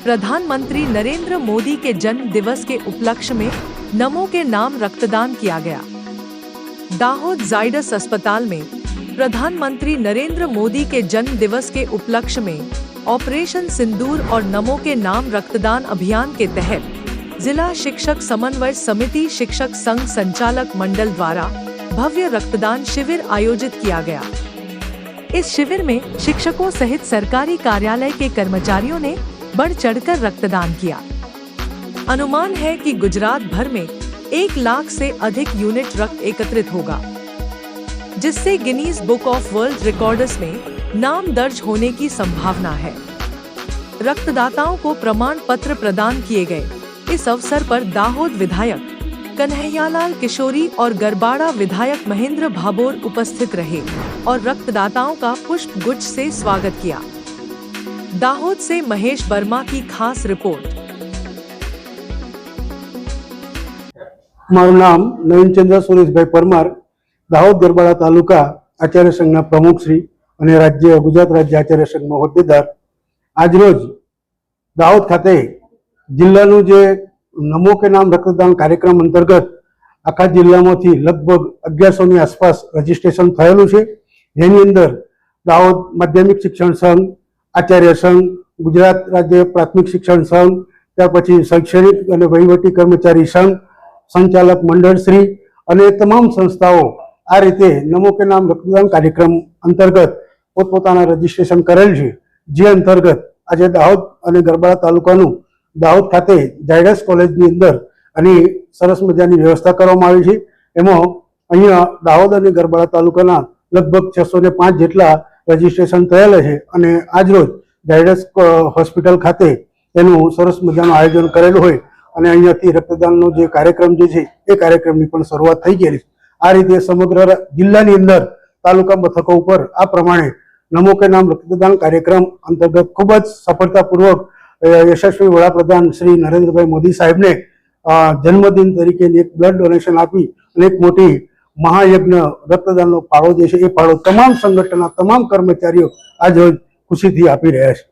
प्रधानमंत्री नरेंद्र मोदी के जन्म दिवस के उपलक्ष्य में नमो के नाम रक्तदान किया गया। दाहोद जायडस अस्पताल में प्रधानमंत्री नरेंद्र मोदी के जन्म दिवस के उपलक्ष्य में ऑपरेशन सिंदूर और नमो के नाम रक्तदान अभियान के तहत जिला शिक्षक समन्वय समिति शिक्षक संघ संचालक मंडल द्वारा भव्य रक्तदान शिविर आयोजित किया गया। इस शिविर में शिक्षकों सहित सरकारी कार्यालय के कर्मचारियों ने बढ़ चढ़कर रक्तदान किया। अनुमान है कि गुजरात भर में 1 लाख से अधिक यूनिट रक्त एकत्रित होगा, जिससे Guinness book of world records में नाम दर्ज होने की संभावना है। रक्तदाताओं को प्रमाण पत्र प्रदान किए गए। इस अवसर पर दाहोद विधायक कन्हैयालाल किशोरी और गरबाड़ा विधायक महेंद्र भाबोर उपस्थित रहे और रक्तदाताओं का पुष्प गुच्छ से स्वागत किया। दाहोद से महेश वर्मा की खास रिपोर्ट। મારું નામ નવીનચંદ્ર સુરેશભાઈ પરમાર, દાહોદ ગરબાડા તાલુકા આચાર્ય સંઘના પ્રમુખ શ્રી અને ગુજરાત રાજ્ય આચાર્ય સંઘમાં હોદ્દેદાર આજરોજ દાહોદ ખાતે જિલ્લાનું જે નમો કે નામ રક્તદાન કાર્યક્રમ અંતર્ગત આખા જિલ્લામાંથી લગભગ 1100ની આસપાસ રજીસ્ટ્રેશન થયેલું છે, જેની અંદર દાહોદ માધ્યમિક શિક્ષણ સંઘ, આચાર્ય સંઘ, ગુજરાત રાજ્ય પ્રાથમિક શિક્ષણ સંઘ, ત્યાર પછી શૈક્ષણિક અને વહીવટી કર્મચારી સંઘ, સંચાલક મંડળ શ્રી અને તમામ સંસ્થાઓ આ રીતે નમો કે નામ રક્તદાન કાર્યક્રમ અંતર્ગત પોતપોતાના રજીસ્ટ્રેશન કરેલ છે, જે અંતર્ગત આજે દાહોદ અને ગરબાડા તાલુકાનું દાહોદ ખાતે ઝાયડસ કોલેજની અંદર આની સરસ મજાની વ્યવસ્થા કરવામાં આવી છે। એમાં અહીંયા દાહોદ અને ગરબાડા તાલુકાના લગભગ 605 જેટલા રજીસ્ટ્રેશન થયેલા છે અને આજરોજ ઝાયડસ હોસ્પિટલ ખાતે એનું સરસ મજાનું આયોજન કરેલું હોય અને અહીંયાથી રક્તદાનનો જે કાર્યક્રમ જે છે એ કાર્યક્રમની પણ શરૂઆત થઈ ગયેલી છે। આ રીતે સમગ્ર જિલ્લાની અંદર તાલુકા મથકો ઉપર આ પ્રમાણે નમો કે નામ રક્તદાન કાર્યક્રમ અંતર્ગત ખૂબ જ સફળતાપૂર્વક યશસ્વી વડાપ્રધાન શ્રી નરેન્દ્રભાઈ મોદી સાહેબને જન્મદિન તરીકે એક બ્લડ ડોનેશન આપી અને એક મોટી મહાયજ્ઞ રક્તદાનનો ફાળો જે છે એ ફાળો તમામ સંગઠનના તમામ કર્મચારીઓ આજ રોજ ખુશીથી આપી રહ્યા છે।